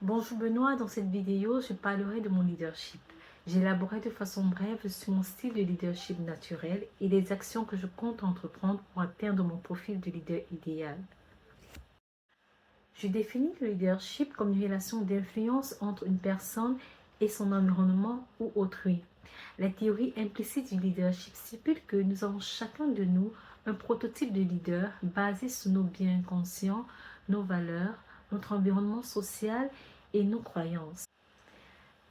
Bonjour Benoît, dans cette vidéo, je parlerai de mon leadership. J'élaborerai de façon brève sur mon style de leadership naturel et les actions que je compte entreprendre pour atteindre mon profil de leader idéal. Je définis le leadership comme une relation d'influence entre une personne et son environnement ou autrui. La théorie implicite du leadership stipule que nous avons chacun de nous un prototype de leader basé sur nos biens conscients, nos valeurs, notre environnement social et nos croyances.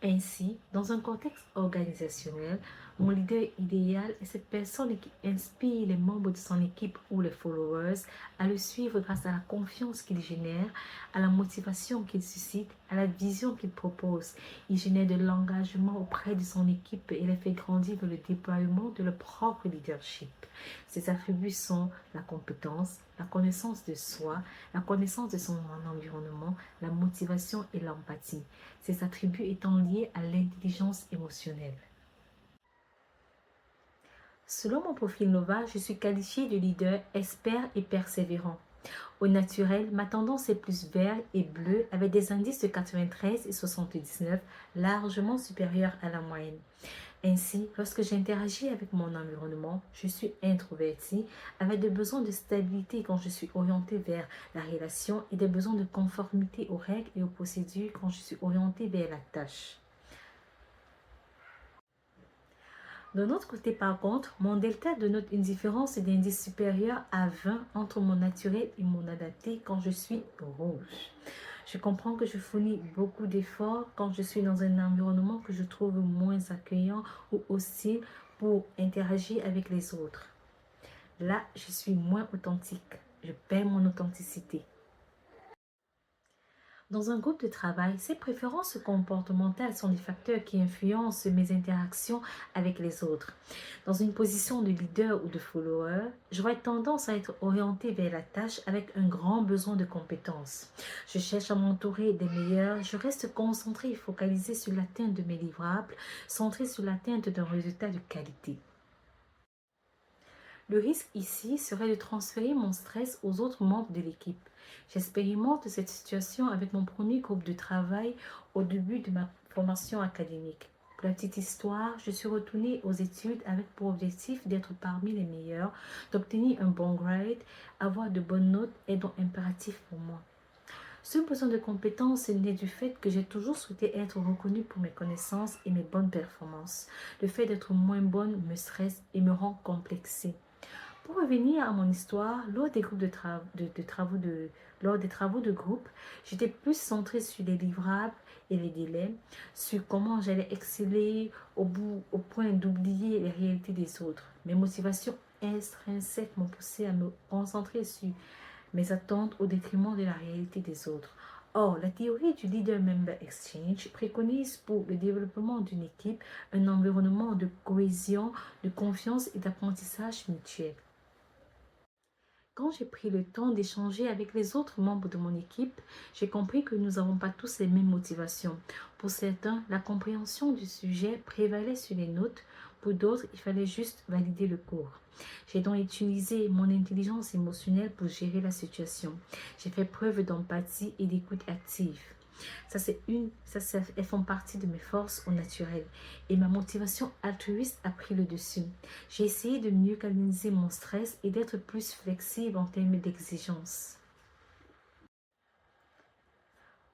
Ainsi, dans un contexte organisationnel, mon leader idéal est cette personne qui inspire les membres de son équipe ou les followers à le suivre grâce à la confiance qu'il génère, à la motivation qu'il suscite, à la vision qu'il propose. Il génère de l'engagement auprès de son équipe et les fait grandir dans le déploiement de leur propre leadership. Ses attributs sont la compétence, la connaissance de soi, la connaissance de son environnement, la motivation et l'empathie. Ces attributs étant liés à l'intelligence émotionnelle. Selon mon profil Nova, je suis qualifiée de leader expert et persévérant. Au naturel, ma tendance est plus vert et bleu avec des indices de 93 et 79 largement supérieurs à la moyenne. Ainsi, lorsque j'interagis avec mon environnement, je suis introvertie avec des besoins de stabilité quand je suis orientée vers la relation et des besoins de conformité aux règles et aux procédures quand je suis orientée vers la tâche. De notre côté, par contre, mon delta denote une différence d'indice supérieur à 20 entre mon naturel et mon adapté quand je suis rouge. Je comprends que je fournis beaucoup d'efforts quand je suis dans un environnement que je trouve moins accueillant ou hostile pour interagir avec les autres. Là, je suis moins authentique. Je perds mon authenticité. Dans un groupe de travail, ces préférences comportementales sont des facteurs qui influencent mes interactions avec les autres. Dans une position de leader ou de follower, j'aurais tendance à être orientée vers la tâche avec un grand besoin de compétences. Je cherche à m'entourer des meilleurs, je reste concentrée et focalisée sur l'atteinte de mes livrables, centrée sur l'atteinte d'un résultat de qualité. Le risque ici serait de transférer mon stress aux autres membres de l'équipe. J'expérimente cette situation avec mon premier groupe de travail au début de ma formation académique. Pour la petite histoire, je suis retournée aux études avec pour objectif d'être parmi les meilleurs, d'obtenir un bon grade, avoir de bonnes notes est donc impératif pour moi. Ce besoin de compétence est né du fait que j'ai toujours souhaité être reconnue pour mes connaissances et mes bonnes performances. Le fait d'être moins bonne me stresse et me rend complexée. Pour revenir à mon histoire, lors des groupes lors des travaux de groupe, j'étais plus centrée sur les livrables et les délais, sur comment j'allais exceller au point d'oublier les réalités des autres. Mes motivations intrinsèques m'ont poussé à me concentrer sur mes attentes au détriment de la réalité des autres. Or, la théorie du Leader Member Exchange préconise pour le développement d'une équipe un environnement de cohésion, de confiance et d'apprentissage mutuel. Quand j'ai pris le temps d'échanger avec les autres membres de mon équipe, j'ai compris que nous n'avons pas tous les mêmes motivations. Pour certains, la compréhension du sujet prévalait sur les notes. Pour d'autres, il fallait juste valider le cours. J'ai donc utilisé mon intelligence émotionnelle pour gérer la situation. J'ai fait preuve d'empathie et d'écoute active. Elles font partie de mes forces au naturel. Et ma motivation altruiste a pris le dessus. J'ai essayé de mieux canaliser mon stress et d'être plus flexible en termes d'exigence.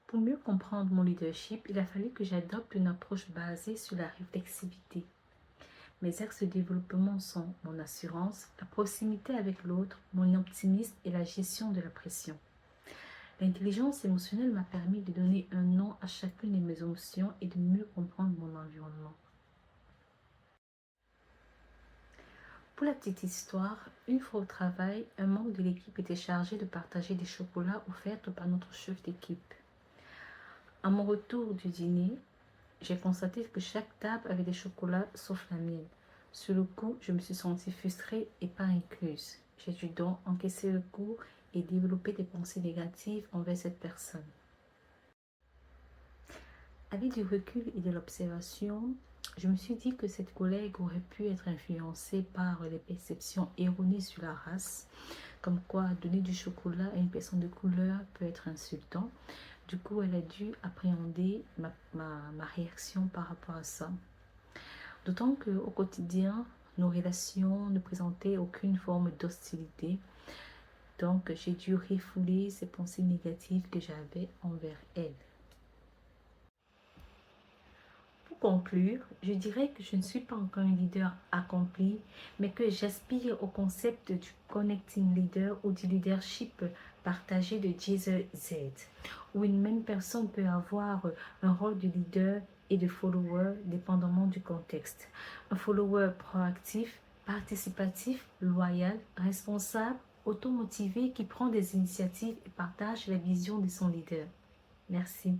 Pour mieux comprendre mon leadership, il a fallu que j'adopte une approche basée sur la réflexivité. Mes axes de développement sont mon assurance, la proximité avec l'autre, mon optimisme et la gestion de la pression. L'intelligence émotionnelle m'a permis de donner un nom à chacune de mes émotions et de mieux comprendre mon environnement. Pour la petite histoire, une fois au travail, un membre de l'équipe était chargé de partager des chocolats offerts par notre chef d'équipe. À mon retour du dîner, j'ai constaté que chaque table avait des chocolats sauf la mienne. Sur le coup, je me suis sentie frustrée et pas incluse. J'ai dû donc encaisser le coup et développer des pensées négatives envers cette personne. Avec du recul et de l'observation, je me suis dit que cette collègue aurait pu être influencée par les perceptions erronées sur la race, comme quoi donner du chocolat à une personne de couleur peut être insultant, Du coup, elle a dû appréhender ma réaction par rapport à ça. D'autant qu'au quotidien, nos relations ne présentaient aucune forme d'hostilité. Donc, j'ai dû refouler ces pensées négatives que j'avais envers elle. Pour conclure, je dirais que je ne suis pas encore un leader accompli, mais que j'aspire au concept du connecting leader ou du leadership partagé de Jay Z, où une même personne peut avoir un rôle de leader et de follower dépendamment du contexte. Un follower proactif, participatif, loyal, responsable, automotivé qui prend des initiatives et partage la vision de son leader. Merci.